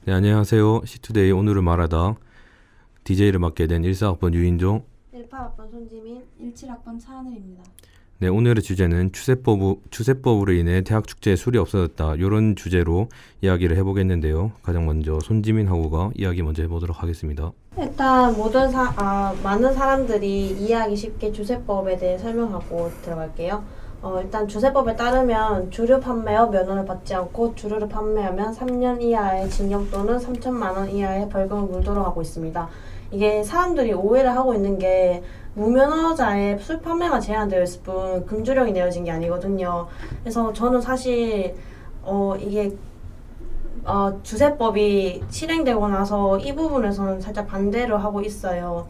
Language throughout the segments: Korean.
네, 안녕하세요. 시투데이 오늘을 말하다 DJ를 맡게 된 14학번 유인종. 18학번 손지민, 17학번 차하늘입니다. 네, 오늘의 주제는 추세법으로 인해 대학 축제에 술이 없어졌다. 이런 주제로 이야기를 해보겠는데요. 가장 먼저 손지민 하고가 이야기 먼저 해보도록 하겠습니다. 일단 많은 사람들이 이해하기 쉽게 주세법에 대해 설명하고 들어갈게요. 일단 주세법에 따르면 주류 판매업 면허를 받지 않고 주류를 판매하면 3년 이하의 징역 또는 3천만 원 이하의 벌금을 물도록 하고 있습니다. 이게 사람들이 오해를 하고 있는 게 무면허자의 술 판매가 제한되어 있을 뿐 금주령이 내어진 게 아니거든요. 그래서 저는 사실 이게 주세법이 실행되고 나서 이 부분에서는 살짝 반대를 하고 있어요.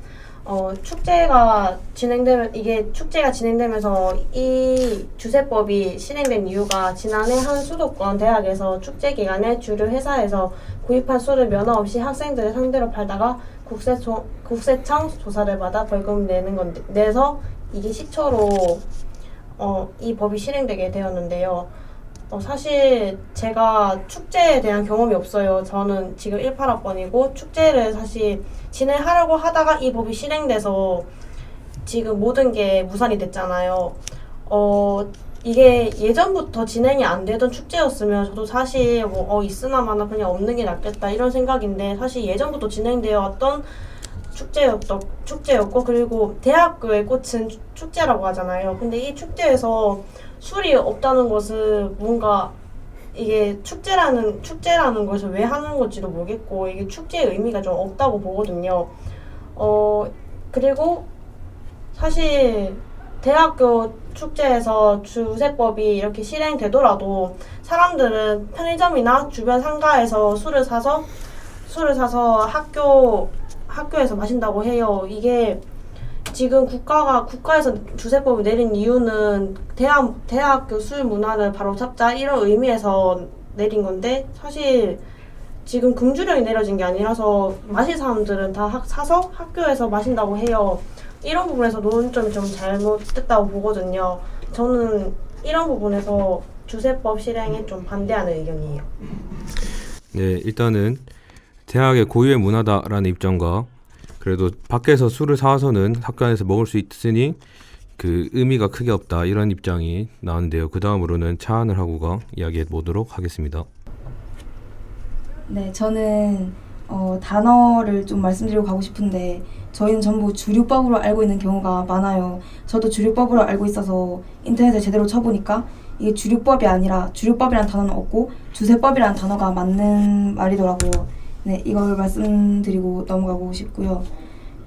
축제가 진행되면서 이 주세법이 실행된 이유가 지난해 한 수도권 대학에서 축제 기간에 주류 회사에서 구입한 술을 면허 없이 학생들을 상대로 팔다가 국세청 조사를 받아 벌금 내서 이게 시초로 이 법이 실행되게 되었는데요. 사실 제가 축제에 대한 경험이 없어요. 저는 지금 18학번이고 축제를 사실 진행하려고 하다가 이 법이 실행돼서 지금 모든 게 무산이 됐잖아요. 이게 예전부터 진행이 안 되던 축제였으면 저도 사실 있으나 마나 그냥 없는 게 낫겠다 이런 생각인데, 사실 예전부터 진행되어 왔던 축제였고, 그리고 대학교의 꽃은 축제라고 하잖아요. 근데 이 축제에서 술이 없다는 것은 뭔가 이게 축제라는 것을 왜 하는 건지도 모르겠고, 이게 축제의 의미가 좀 없다고 보거든요. 그리고 사실 대학교 축제에서 주세법이 이렇게 실행되더라도 사람들은 편의점이나 주변 상가에서 술을 사서 학교에서 마신다고 해요. 이게 지금 국가에서 주세법을 내린 이유는 대학교 술 문화를 바로잡자 이런 의미에서 내린 건데, 사실 지금 금주령이 내려진 게 아니라서 마실 사람들은 다 사서 학교에서 마신다고 해요. 이런 부분에서 논점이 좀 잘못됐다고 보거든요. 저는 이런 부분에서 주세법 실행에 좀 반대하는 의견이에요. 네, 일단은 대학의 고유의 문화다라는 입장과, 그래도 밖에서 술을 사와서는 학교 안에서 먹을 수 있으니 그 의미가 크게 없다, 이런 입장이 나왔는데요. 그 다음으로는 차하늘 하고가 이야기해 보도록 하겠습니다. 네, 저는 단어를 좀 말씀드리고 가고 싶은데, 저희는 전부 주류법으로 알고 있는 경우가 많아요. 저도 주류법으로 알고 있어서 인터넷에 제대로 쳐보니까 이게 주류법이 아니라 주류법이라는 단어는 없고 주세법이라는 단어가 맞는 말이더라고요. 네, 이걸 말씀드리고 넘어가고 싶고요.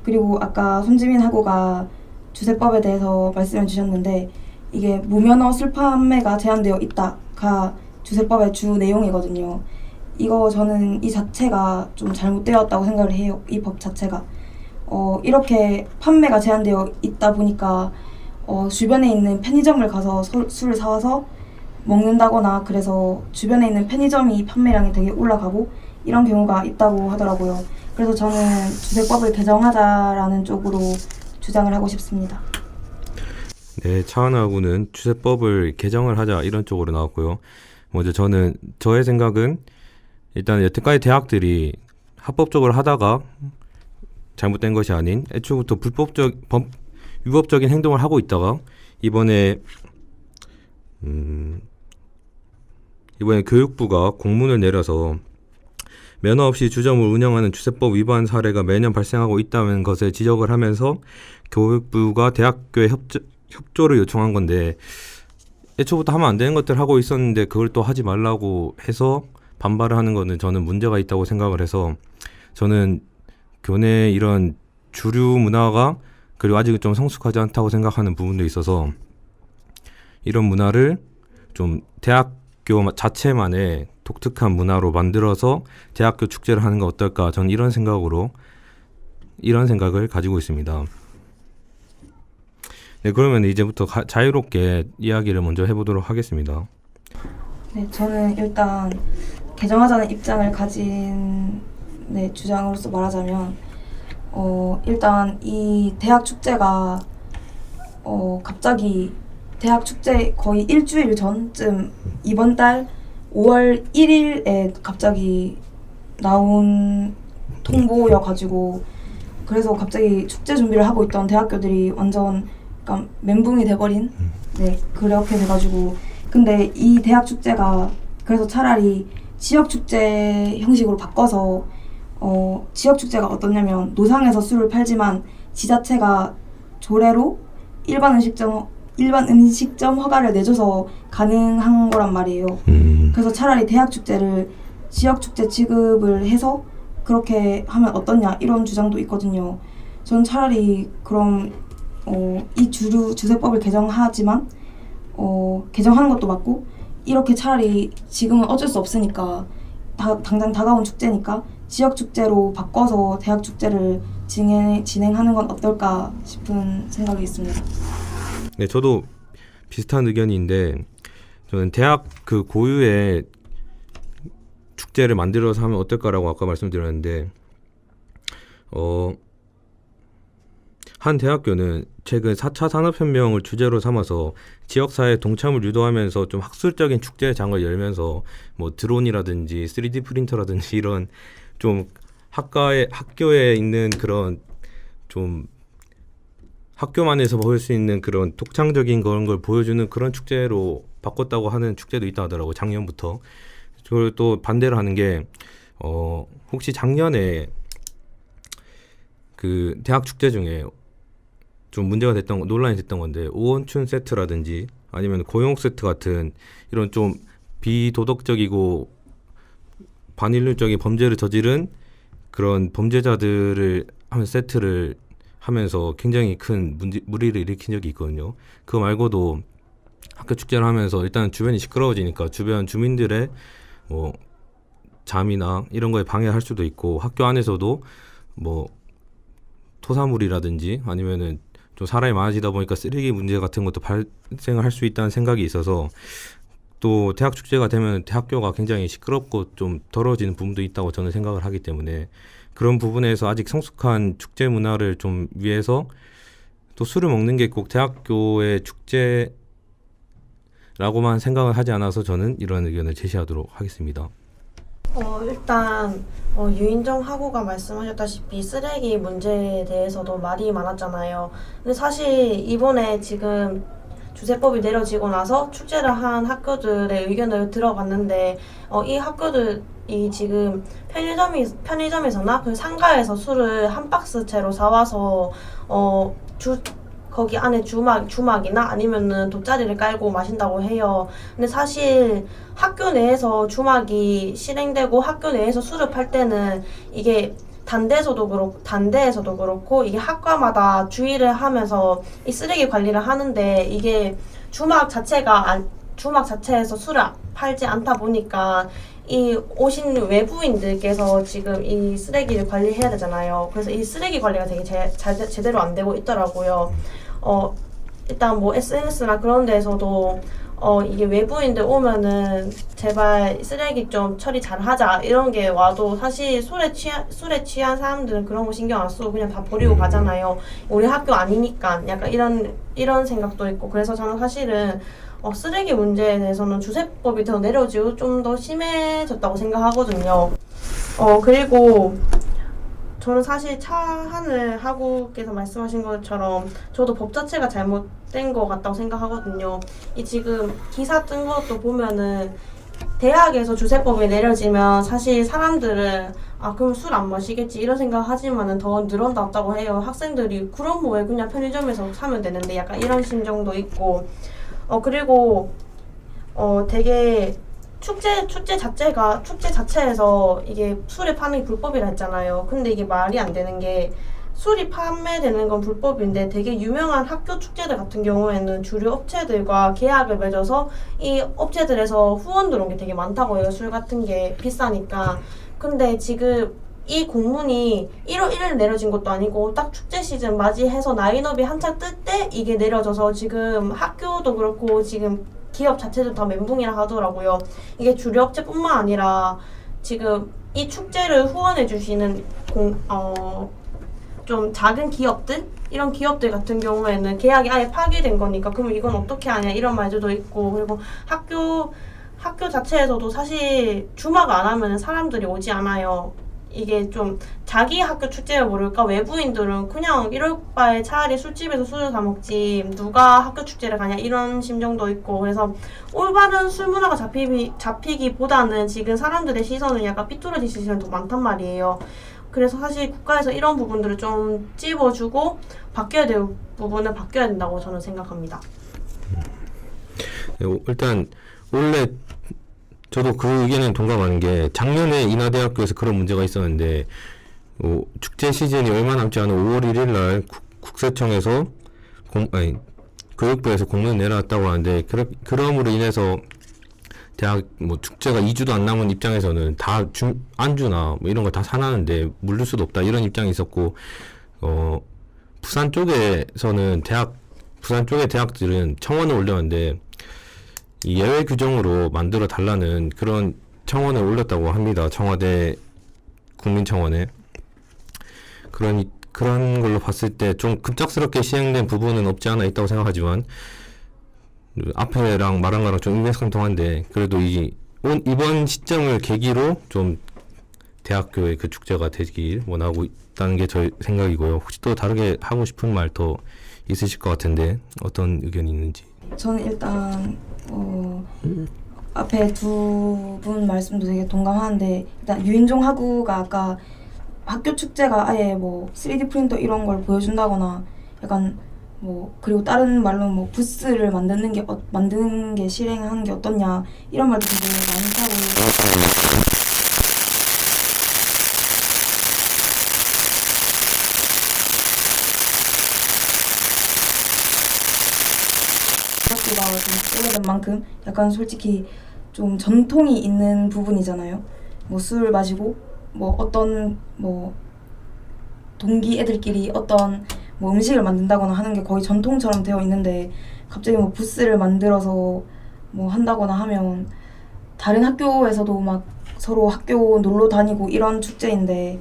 그리고 아까 손지민 하고가 주세법에 대해서 말씀해 주셨는데, 이게 무면허 술 판매가 제한되어 있다가 주세법의 주 내용이거든요. 이거 저는 이 자체가 좀 잘못되었다고 생각을 해요. 이 법 자체가. 이렇게 판매가 제한되어 있다 보니까 주변에 있는 편의점을 가서 술을 사와서 먹는다거나, 그래서 주변에 있는 편의점이 판매량이 되게 올라가고 이런 경우가 있다고 하더라고요. 그래서 저는 주세법을 개정하자라는 쪽으로 주장을 하고 싶습니다. 네, 차하늘 하고는 주세법을 개정을 하자 이런 쪽으로 나왔고요. 먼저 저의 생각은, 일단 여태까지 대학들이 합법적으로 하다가 잘못된 것이 아닌 애초부터 위법적인 행동을 하고 있다가 이번에 교육부가 공문을 내려서 면허 없이 주점을 운영하는 주세법 위반 사례가 매년 발생하고 있다는 것을 지적을 하면서 교육부가 대학교에 협조를 요청한 건데, 애초부터 하면 안 되는 것들을 하고 있었는데 그걸 또 하지 말라고 해서 반발을 하는 거는 저는 문제가 있다고 생각을 해서, 저는 교내 이런 주류 문화가 그리고 아직은 좀 성숙하지 않다고 생각하는 부분도 있어서 이런 문화를 좀 대학교 자체만의 독특한 문화로 만들어서 대학교 축제를 하는 거 어떨까, 저는 이런 생각을 가지고 있습니다. 네, 그러면 이제부터 자유롭게 이야기를 먼저 해보도록 하겠습니다. 네, 저는 일단 개정하자는 입장을 가진 주장으로서 말하자면, 일단 이 대학 축제가 갑자기 대학 축제 거의 일주일 전쯤, 이번 달 5월 1일에 갑자기 나온 통보여가지고 그래서 갑자기 축제 준비를 하고 있던 대학교들이 완전 약간 멘붕이 돼버린 네 그렇게 돼가지고 근데 이 대학 축제가 그래서 차라리 지역 축제 형식으로 바꿔서 지역 축제가 어떻냐면 노상에서 술을 팔지만 지자체가 조례로 일반 음식점 허가를 내줘서 가능한 거란 말이에요. 그래서 차라리 대학 축제를 지역 축제 취급을 해서 그렇게 하면 어떻냐 이런 주장도 있거든요. 저는 차라리 그럼 이 주세법을 개정하지만 개정하는 것도 맞고 이렇게 차라리 지금은 어쩔 수 없으니까 당장 다가온 축제니까 지역 축제로 바꿔서 대학 축제를 진행하는 건 어떨까 싶은 생각이 있습니다. 네, 저도 비슷한 의견인데 저는 대학 그 고유의 축제를 만들어서 하면 어떨까라고 아까 말씀드렸는데 한 대학교는 최근 4차 산업혁명을 주제로 삼아서 지역사회 동참을 유도하면서 좀 학술적인 축제장을 열면서 뭐 드론이라든지 3D 프린터라든지 이런 좀 학교에 있는 그런 좀 학교만에서 볼 수 있는 그런 독창적인 그런 걸 보여주는 그런 축제로 바꿨다고 하는 축제도 있다 하더라고요. 작년부터. 그걸 또 반대로 하는 게 혹시 작년에 그 대학 축제 중에 좀 문제가 됐던 논란이 됐던 건데 오원춘 세트라든지 아니면 고용 세트 같은 이런 좀 비도덕적이고 반인륜적인 범죄를 저지른 그런 범죄자들을 하는 세트를 하면서 굉장히 큰 무리를 일으킨 적이 있거든요. 그거 말고도 학교 축제를 하면서 일단 주변이 시끄러워지니까 주변 주민들의 뭐 잠이나 이런 거에 방해할 수도 있고 학교 안에서도 뭐 토사물이라든지 아니면은 좀 사람이 많아지다 보니까 쓰레기 문제 같은 것도 발생을 할 수 있다는 생각이 있어서 또 대학 축제가 되면 대학교가 굉장히 시끄럽고 좀 더러워지는 부분도 있다고 저는 생각을 하기 때문에 그런 부분에서 아직 성숙한 축제 문화를 좀 위해서 또 술을 먹는 게 꼭 대학교의 축제라고만 생각을 하지 않아서 저는 이런 의견을 제시하도록 하겠습니다. 일단 유인정 학우가 말씀하셨다시피 쓰레기 문제에 대해서도 말이 많았잖아요. 근데 사실 이번에 지금 주세법이 내려지고 나서 축제를 한 학교들의 의견을 들어봤는데 이 학교들이 지금 편의점에서나 그 상가에서 술을 한 박스째로 사와서 거기 안에 주막이나 아니면은 돗자리를 깔고 마신다고 해요. 근데 사실 학교 내에서 주막이 실행되고 학교 내에서 술을 팔 때는 이게 단대에서도 그렇고 이게 학과마다 주의를 하면서 이 쓰레기 관리를 하는데 이게 주막 자체에서 술을 팔지 않다 보니까 이 오신 외부인들께서 지금 이 쓰레기를 관리해야 되잖아요. 그래서 이 쓰레기 관리가 되게 제대로 안 되고 있더라고요. 일단 뭐 SNS나 그런 데서도 이게 외부인들 오면은 제발 쓰레기 좀 처리 잘 하자 이런 게 와도 사실 술에 취한 사람들은 그런 거 신경 안 쓰고 그냥 다 버리고 가잖아요. 우리 학교 아니니까 약간 이런 생각도 있고 그래서 저는 사실은 쓰레기 문제에 대해서는 주세법이 더 내려지고 좀 더 심해졌다고 생각하거든요. 그리고 저는 사실 차한을 하고께서 말씀하신 것처럼 저도 법 자체가 잘못된 것 같다고 생각하거든요. 이 지금 기사 뜬 것도 보면은 대학에서 주세법이 내려지면 사실 사람들은 그럼 술 안 마시겠지 이런 생각하지만은 더 늘어났다고 해요. 학생들이 그럼 왜 그냥 편의점에서 사면 되는데 약간 이런 심정도 있고 그리고 되게 축제 자체에서 이게 술을 파는 게 불법이라 했잖아요. 근데 이게 말이 안 되는 게 술이 판매되는 건 불법인데 되게 유명한 학교 축제들 같은 경우에는 주류 업체들과 계약을 맺어서 이 업체들에서 후원 들어온 게 되게 많다고 해요. 술 같은 게 비싸니까. 근데 지금 이 공문이 1월 1일 내려진 것도 아니고 딱 축제 시즌 맞이해서 라인업이 한창 뜰 때 이게 내려져서 지금 학교도 그렇고 지금 기업 자체도 다 멘붕이라 하더라고요. 이게 주류 업체뿐만 아니라 지금 이 축제를 후원해 주시는 좀 작은 기업들? 이런 기업들 같은 경우에는 계약이 아예 파기된 거니까 그럼 이건 어떻게 하냐 이런 말들도 있고 그리고 학교 자체에서도 사실 주말 안 하면 사람들이 오지 않아요. 이게 좀 자기 학교 축제를 모를까 외부인들은 그냥 이럴 바에 차라리 술집에서 술을 사 먹지 누가 학교 축제를 가냐 이런 심정도 있고 그래서 올바른 술 문화가 잡히기보다는 지금 사람들의 시선은 약간 삐뚤어진 시선이 더 많단 말이에요. 그래서 사실 국가에서 이런 부분들을 좀 찝어주고 바뀌어야 될 부분은 바뀌어야 된다고 저는 생각합니다. 일단 원래 저도 그 의견에 동감하는 게 작년에 인하대학교에서 그런 문제가 있었는데 축제 시즌이 얼마 남지 않은 5월 1일 날 국세청에서 교육부에서 공문을 내놨다고 하는데 그럼으로 인해서 대학 축제가 2주도 안 남은 입장에서는 다 안주나 이런 거 다 사놨는데 물릴 수도 없다 이런 입장이 있었고 부산 쪽에서는 부산 쪽의 대학들은 청원을 올렸는데 이 예외 규정으로 만들어 달라는 그런 청원을 올렸다고 합니다. 청와대 국민청원에. 그런 걸로 봤을 때 좀 급작스럽게 시행된 부분은 없지 않아 있다고 생각하지만 앞에랑 말한 거랑 좀 일맥상통한데 그래도 이번 시점을 계기로 좀 대학교의 그 축제가 되길 원하고 있다는 게 저의 생각이고요. 혹시 또 다르게 하고 싶은 말 더 있으실 것 같은데 어떤 의견이 있는지. 저는 일단 앞에 두 분 말씀도 되게 동감하는데 일단 유인종 학우가 아까 학교 축제가 아예 3D 프린터 이런 걸 보여준다거나 약간 그리고 다른 말로 부스를 만드는 게 실행하는 게 어떻냐 이런 말도 되게 많다고. 학교가 좀 오래된 만큼 약간 솔직히 좀 전통이 있는 부분이잖아요. 술 마시고 어떤 동기 애들끼리 어떤 음식을 만든다거나 하는 게 거의 전통처럼 되어 있는데 갑자기 부스를 만들어서 한다거나 하면 다른 학교에서도 막 서로 학교 놀러 다니고 이런 축제인데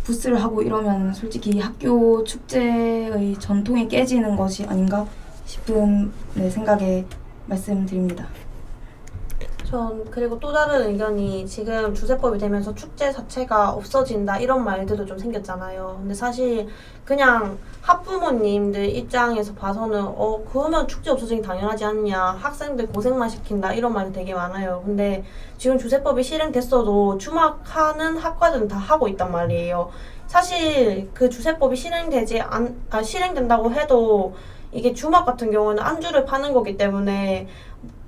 부스를 하고 이러면 솔직히 학교 축제의 전통이 깨지는 것이 아닌가 싶은 생각에 말씀드립니다. 전 그리고 또 다른 의견이 지금 주세법이 되면서 축제 자체가 없어진다 이런 말들도 좀 생겼잖아요. 근데 사실 그냥 학부모님들 입장에서 봐서는 그러면 축제 없어지기 당연하지 않냐, 학생들 고생만 시킨다 이런 말이 되게 많아요. 근데 지금 주세법이 실행됐어도 주막하는 학과들은 다 하고 있단 말이에요. 사실 그 주세법이 실행된다고 해도 이게 주막 같은 경우는 안주를 파는 거기 때문에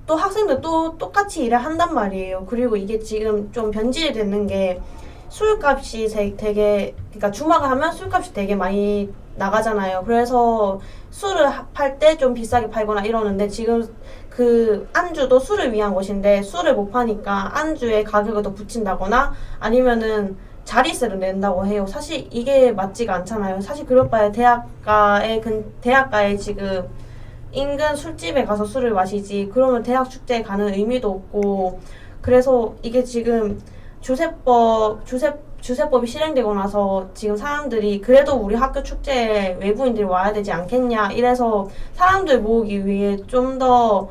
또 학생들 또 똑같이 일을 한단 말이에요. 그리고 이게 지금 좀 변질이 되는 게 술값이 되게 그러니까 주막을 하면 술값이 되게 많이 나가잖아요. 그래서 술을 팔 때 좀 비싸게 팔거나 이러는데 지금 그 안주도 술을 위한 것인데 술을 못 파니까 안주에 가격을 더 붙인다거나 아니면은 자리세를 낸다고 해요. 사실 이게 맞지가 않잖아요. 사실 그럴 바에 대학가에 지금 인근 술집에 가서 술을 마시지 그러면 대학 축제에 가는 의미도 없고 그래서 이게 지금 주세법이 실행되고 나서 지금 사람들이 그래도 우리 학교 축제에 외부인들이 와야 되지 않겠냐 이래서 사람들 모으기 위해 좀 더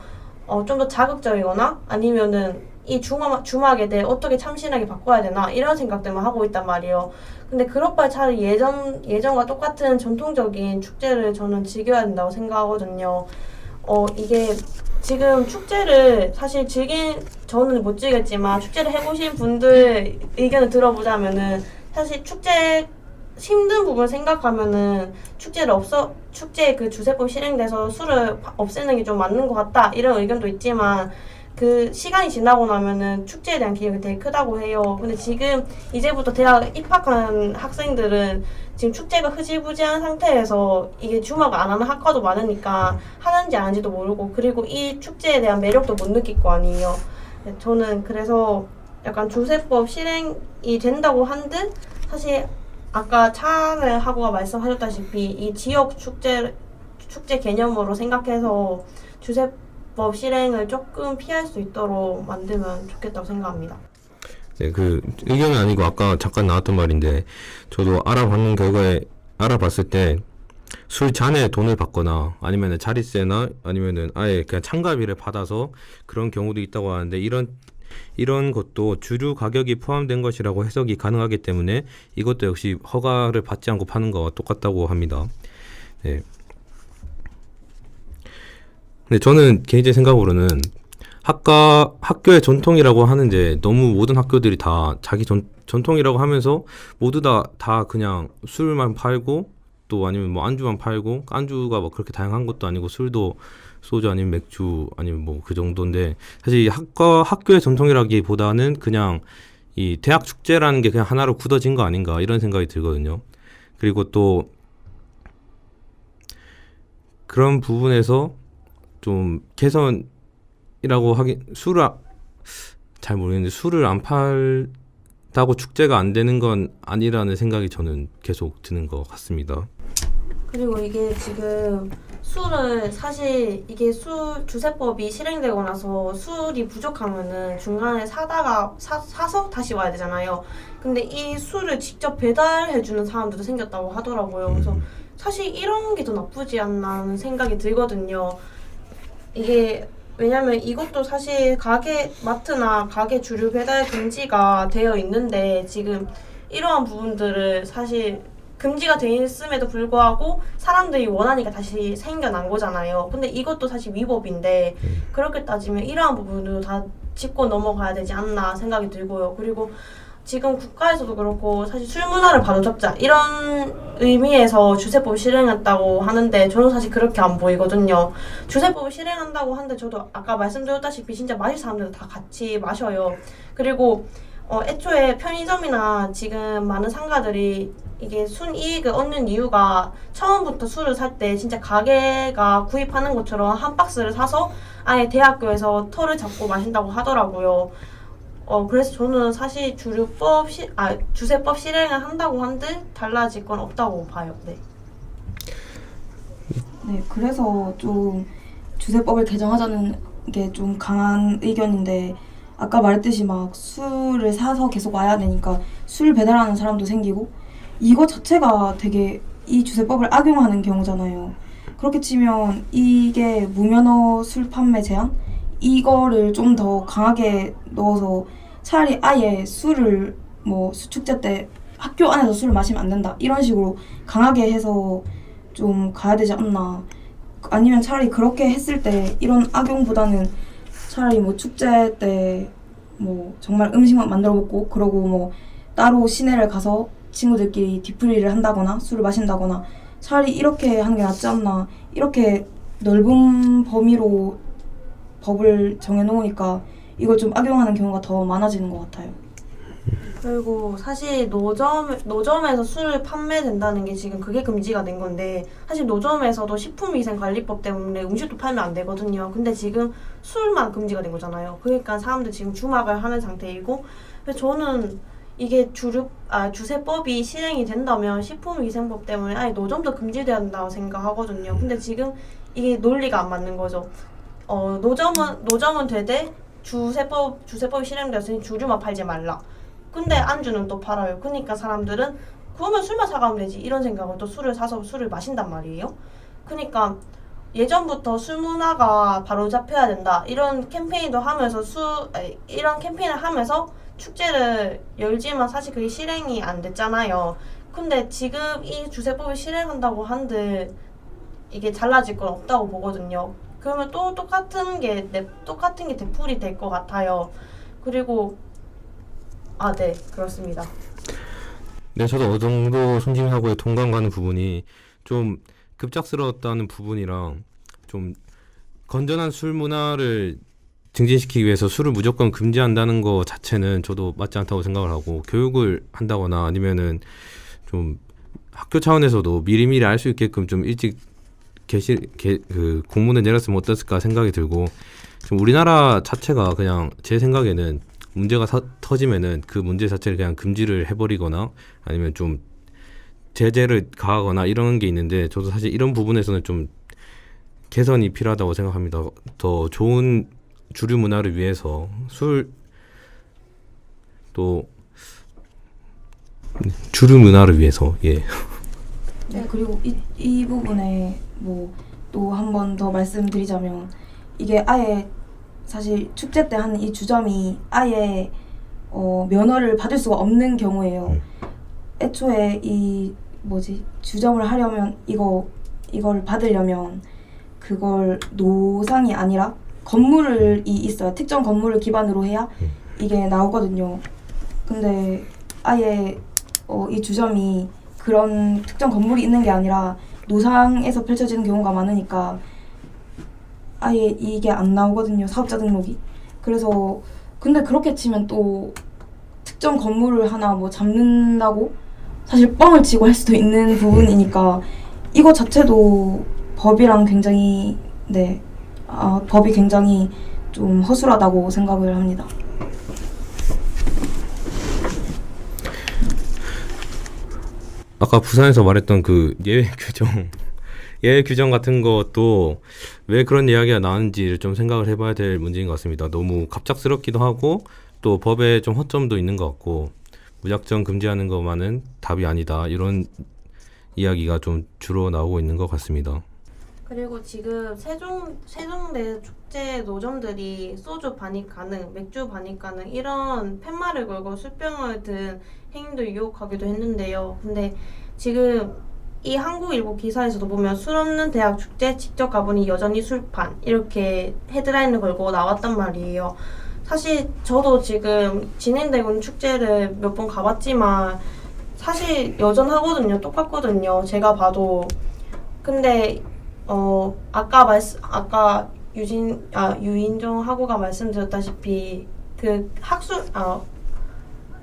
자극적이거나 아니면은 이 주막에 대해 어떻게 참신하게 바꿔야 되나 이런 생각들만 하고 있단 말이에요. 근데 그럴 바에 차라리 예전과 똑같은 전통적인 축제를 저는 즐겨야 된다고 생각하거든요. 이게 지금 축제를 사실 저는 못 즐겼지만 축제를 해보신 분들 의견을 들어보자면은 사실 축제 힘든 부분 생각하면은 축제 그 주세법 실행돼서 술을 없애는 게 좀 맞는 것 같다 이런 의견도 있지만 그 시간이 지나고 나면은 축제에 대한 기억이 되게 크다고 해요. 근데 지금 이제부터 대학 입학한 학생들은 지금 축제가 흐지부지한 상태에서 이게 주막 안 하는 학과도 많으니까 하는지 안 하는지도 모르고 그리고 이 축제에 대한 매력도 못 느낄 거 아니에요. 저는 그래서 약간 주세법 실행이 된다고 한듯 사실 아까 차은을 하고가 말씀하셨다시피 이 지역 축제 개념으로 생각해서 주세법 실행을 조금 피할 수 있도록 만들면 좋겠다고 생각합니다. 네, 그 의견은 아니고 아까 잠깐 나왔던 말인데 저도 알아봤을 때 술 잔에 돈을 받거나 아니면은 자릿세나 아니면은 아예 그냥 참가비를 받아서 그런 경우도 있다고 하는데 이런 것도 주류 가격이 포함된 것이라고 해석이 가능하기 때문에 이것도 역시 허가를 받지 않고 파는 거와 똑같다고 합니다. 네. 근데 저는 개인적인 생각으로는 학교의 전통이라고 하는데 너무 모든 학교들이 다 자기 전통이라고 하면서 모두 다 그냥 술만 팔고 또 아니면 뭐 안주만 팔고 안주가 뭐 그렇게 다양한 것도 아니고 술도 소주 아니면 맥주 아니면 뭐 그 정도인데 사실 이 학교의 전통이라기보다는 그냥 이 대학 축제라는 게 그냥 하나로 굳어진 거 아닌가 이런 생각이 들거든요. 그리고 또 그런 부분에서 좀 개선이라고 하긴 잘 모르겠는데 술을 안 팔다고 축제가 안 되는 건 아니라는 생각이 저는 계속 드는 것 같습니다. 그리고 이게 지금 술을 사실 이게 주세법이 실행되고 나서 술이 부족하면은 중간에 사서 다시 와야 되잖아요. 근데 이 술을 직접 배달해주는 사람들도 생겼다고 하더라고요. 그래서 사실 이런 게 더 나쁘지 않나는 생각이 들거든요. 이게 왜냐면 이것도 사실 마트나 가게 주류 배달 금지가 되어 있는데 지금 이러한 부분들을 사실 금지가 돼 있음에도 불구하고 사람들이 원하니까 다시 생겨난 거잖아요. 근데 이것도 사실 위법인데 그렇게 따지면 이러한 부분도 다 짚고 넘어가야 되지 않나 생각이 들고요. 그리고 지금 국가에서도 그렇고 사실 술 문화를 바로잡자 이런 의미에서 주세법을 실행했다고 하는데 저는 사실 그렇게 안 보이거든요. 주세법을 실행한다고 하는데 저도 아까 말씀드렸다시피 진짜 마실 사람들은 다 같이 마셔요. 그리고 애초에 편의점이나 지금 많은 상가들이 이게 순이익을 얻는 이유가 처음부터 술을 살 때 진짜 가게가 구입하는 것처럼 한 박스를 사서 아예 대학교에서 털을 잡고 마신다고 하더라고요. 그래서 저는 사실 주세법 실행을 한다고 한들 달라질 건 없다고 봐요. 네. 네, 그래서 좀 주세법을 개정하자는 게 좀 강한 의견인데 아까 말했듯이 막 술을 사서 계속 와야 되니까 술 배달하는 사람도 생기고 이거 자체가 되게 이 주세법을 악용하는 경우잖아요. 그렇게 치면 이게 무면허 술 판매 제한? 이거를 좀 더 강하게 넣어서 차라리 아예 술을 뭐 축제 때 학교 안에서 술을 마시면 안 된다 이런 식으로 강하게 해서 좀 가야 되지 않나. 아니면 차라리 그렇게 했을 때 이런 악용보다는 차라리 뭐 축제 때 뭐 정말 음식만 만들어 먹고 그러고 뭐 따로 시내를 가서 친구들끼리 뒤풀이를 한다거나 술을 마신다거나 차라리 이렇게 하는 게 낫지 않나. 이렇게 넓은 범위로 법을 정해놓으니까 이걸 좀 악용하는 경우가 더 많아지는 것 같아요. 그리고 사실 노점에서 술을 판매된다는 게 지금 그게 금지가 된 건데 사실 노점에서도 식품위생관리법 때문에 음식도 팔면 안 되거든요. 근데 지금 술만 금지가 된 거잖아요. 그러니까 사람들 지금 주막을 하는 상태이고 그래서 저는 이게 주세법이 실행이 된다면 식품위생법 때문에 아예 노점도 금지돼야 한다고 생각하거든요. 근데 지금 이게 논리가 안 맞는 거죠. 노점은 되되 주세법이 실행되었으니 주류만 팔지 말라. 근데 안주는 또 팔아요. 그러니까 사람들은 그러면 술만 사가면 되지 이런 생각으로 또 술을 사서 술을 마신단 말이에요. 그러니까 예전부터 술 문화가 바로 잡혀야 된다 이런 캠페인도 하면서 이런 캠페인을 하면서 축제를 열지만 사실 그게 실행이 안 됐잖아요. 근데 지금 이 주세법을 실행한다고 한들 이게 달라질 건 없다고 보거든요. 그러면 또 똑같은 게 되풀이 될 것 같아요. 그리고 네, 그렇습니다. 네, 저도 어느 정도 손진하고의 동감 가는 부분이 좀 급작스러웠다는 부분이랑 좀 건전한 술 문화를 증진시키기 위해서 술을 무조건 금지한다는 거 자체는 저도 맞지 않다고 생각을 하고 교육을 한다거나 아니면은 좀 학교 차원에서도 미리미리 알 수 있게끔 좀 일찍 공문을 내렸으면 어땠을까 생각이 들고 좀 우리나라 자체가 그냥 제 생각에는 문제가 터지면은 그 문제 자체를 그냥 금지를 해버리거나 아니면 좀 제재를 가하거나 이런 게 있는데 저도 사실 이런 부분에서는 좀 개선이 필요하다고 생각합니다. 더 좋은 주류 문화를 위해서 주류 문화를 위해서 네, 그리고 이 부분에 뭐 또 한 번 더 말씀드리자면 이게 아예 사실 축제 때 하는 이 주점이 아예 면허를 받을 수가 없는 경우예요. 애초에 이 주점을 하려면 이걸 받으려면 그걸 노상이 아니라 건물이 있어요. 특정 건물을 기반으로 해야 이게 나오거든요. 근데 아예 이 주점이 그런 특정 건물이 있는 게 아니라 노상에서 펼쳐지는 경우가 많으니까 아예 이게 안 나오거든요. 사업자 등록이. 그래서 근데 그렇게 치면 또 특정 건물을 하나 뭐 잡는다고 사실 뻥을 치고 할 수도 있는 부분이니까 이거 자체도 법이랑 굉장히 법이 굉장히 좀 허술하다고 생각을 합니다. 아까 부산에서 말했던 그 예외 규정 같은 것도 왜 그런 이야기가 나왔는지를 좀 생각을 해봐야 될 문제인 것 같습니다. 너무 갑작스럽기도 하고 또 법에 좀 허점도 있는 것 같고 무작정 금지하는 것만은 답이 아니다. 이런 이야기가 좀 주로 나오고 있는 것 같습니다. 그리고 지금 세종대 축제 노점들이 소주 반입 가능, 맥주 반입 가능 이런 팻말을 걸고 술병을 든 행위도 유혹하기도 했는데요. 근데 지금 이 한국일보 기사에서도 보면 술 없는 대학 축제 직접 가보니 여전히 술판 이렇게 헤드라인을 걸고 나왔단 말이에요. 사실 저도 지금 진행되고 있는 축제를 몇 번 가봤지만 사실 여전하거든요. 똑같거든요. 제가 봐도. 근데 아까 유인종 하고가 말씀드렸다시피 그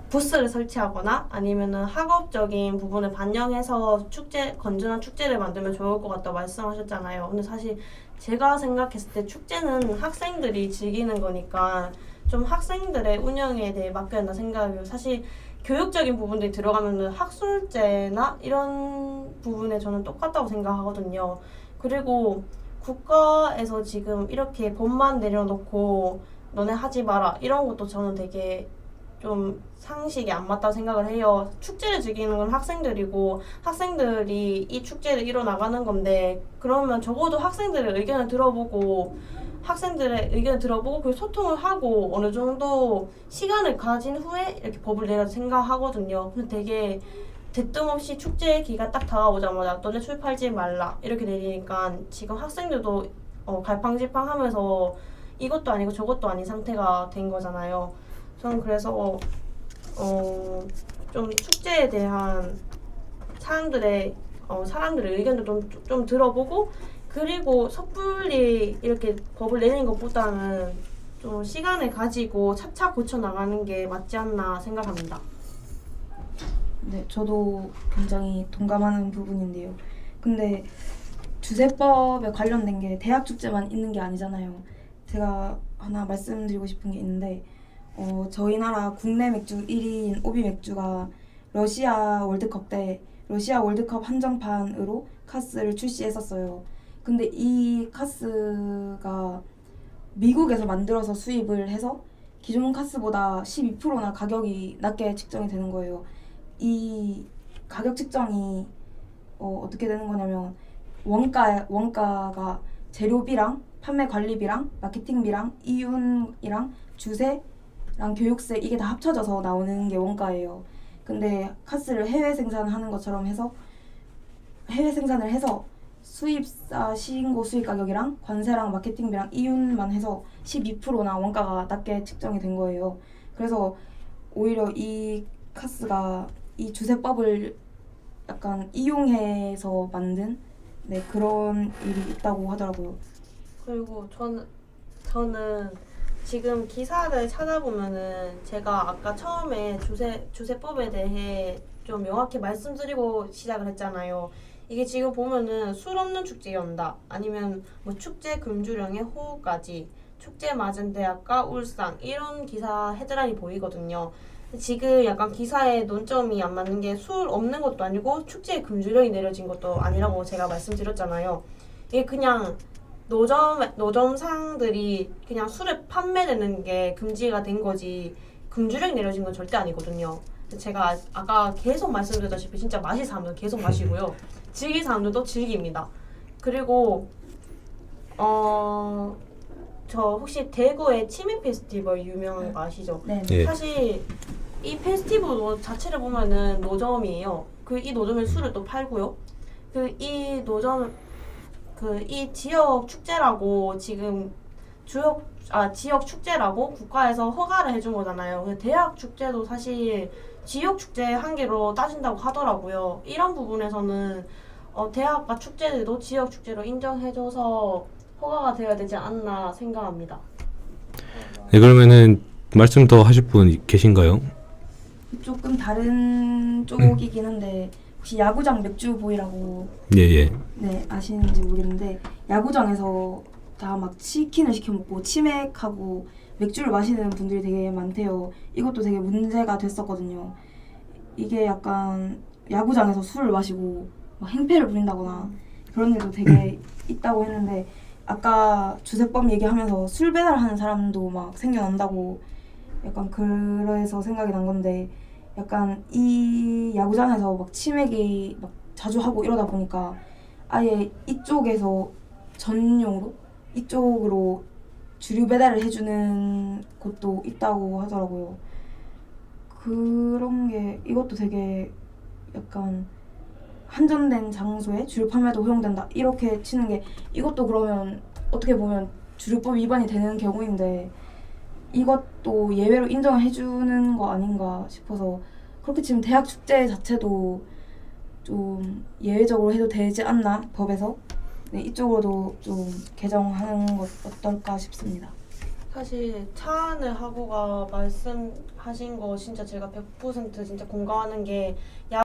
부스를 설치하거나 아니면은 학업적인 부분을 반영해서 건전한 축제를 만들면 좋을 것 같다고 말씀하셨잖아요. 근데 사실 제가 생각했을 때 축제는 학생들이 즐기는 거니까 좀 학생들의 운영에 대해 맡겨야 한다 생각해요. 사실 교육적인 부분들이 들어가면은 학술제나 이런 부분에 저는 똑같다고 생각하거든요. 그리고 국가에서 지금 이렇게 법만 내려놓고 너네 하지 마라 이런 것도 저는 되게 좀 상식이 안 맞다고 생각을 해요. 축제를 즐기는 건 학생들이고 학생들이 이 축제를 이뤄나가는 건데 그러면 적어도 학생들의 의견을 들어보고 그 소통을 하고 어느 정도 시간을 가진 후에 이렇게 법을 내라 생각하거든요. 근데 되게 대뜸 없이 축제 기간 딱 다가오자마자 너네 술 팔지 말라 이렇게 내리니까 지금 학생들도 갈팡질팡하면서 이것도 아니고 저것도 아닌 상태가 된 거잖아요. 저는 그래서 좀 축제에 대한 사람들의 의견도 좀 들어보고 그리고 섣불리 이렇게 법을 내는 것보다는 좀 시간을 가지고 차차 고쳐 나가는 게 맞지 않나 생각합니다. 네, 저도 굉장히 동감하는 부분인데요. 근데 주세법에 관련된 게 대학 축제만 있는 게 아니잖아요. 제가 하나 말씀드리고 싶은 게 있는데 저희 나라 국내 맥주 1위인 오비 맥주가 러시아 월드컵 때 러시아 월드컵 한정판으로 카스를 출시했었어요. 근데 이 카스가 미국에서 만들어서 수입을 해서 기존 카스보다 12%나 가격이 낮게 측정이 되는 거예요. 이 가격 측정이 어떻게 되는 거냐면 원가가 재료비랑 판매 관리비랑 마케팅비랑 이윤이랑 주세랑 교육세 이게 다 합쳐져서 나오는 게 원가예요. 근데 카스를 해외 생산하는 것처럼 해서 수입사 신고 수입 가격이랑 관세랑 마케팅비랑 이윤만 해서 12%나 원가가 낮게 측정이 된 거예요. 그래서 오히려 이 카스가 이 주세법을 약간 이용해서 만든 그런 일이 있다고 하더라고요. 그리고 저는 지금 기사를 찾아보면은 제가 아까 처음에 주세법에 대해 좀 명확히 말씀드리고 시작을 했잖아요. 이게 지금 보면은 술 없는 축제 연다 아니면 뭐 축제 금주령의 호우까지 축제 맞은 대학과 울산 이런 기사 헤드라인이 보이거든요. 지금 약간 기사의 논점이 안 맞는 게 술 없는 것도 아니고 축제 금주령이 내려진 것도 아니라고 제가 말씀드렸잖아요. 이게 그냥 노점상들이 그냥 술을 판매되는 게 금지가 된 거지 금주령이 내려진 건 절대 아니거든요. 제가 아까 계속 말씀드렸다시피 진짜 마실 사람들은 계속 마시고요. 즐길 사람들도 즐깁니다. 그리고 저 혹시 대구의 치맥 페스티벌 유명한 거 아시죠? 네. 예. 사실 이 페스티벌 자체를 보면은 노점이에요. 이 노점에 술을 또 팔고요. 이 지역 축제라고 지금 지역 축제라고 국가에서 허가를 해준 거잖아요. 대학 축제도 사실 지역 축제 한계로 따진다고 하더라고요. 이런 부분에서는 대학과 축제들도 지역 축제로 인정해줘서 허가가 되어야 되지 않나 생각합니다. 네, 그러면은 말씀 더 하실 분 계신가요? 조금 다른 쪽이긴 한데 혹시 야구장 맥주보이라고 예예. 네 아시는지 모르겠는데 야구장에서 다 막 치킨을 시켜 먹고 치맥하고 맥주를 마시는 분들이 되게 많대요. 이것도 되게 문제가 됐었거든요. 이게 약간 야구장에서 술을 마시고 막 행패를 부린다거나 그런 일도 되게 있다고 했는데 아까 주세법 얘기하면서 술 배달하는 사람도 막 생겨난다고 약간 그래서 생각이 난 건데 약간 이 야구장에서 막 치맥이 막 자주 하고 이러다 보니까 아예 이쪽에서 전용으로 이쪽으로 주류 배달을 해주는 곳도 있다고 하더라고요. 그런 게 이것도 되게 약간 한정된 장소에 주류 판매도 허용된다 이렇게 치는 게 이것도 그러면 어떻게 보면 주류법 위반이 되는 경우인데 이것도 예외로 인정을 해주는 거 아닌가 싶어서 그렇게 지금 대학 축제 자체도 좀 예외적으로 해도 되지 않나 법에서 네, 이쪽으로도 좀 개정하는 것 어떨까 싶습니다. 사실 차은을 하고가 말씀하신 거 진짜 제가 100% 진짜 공감하는 게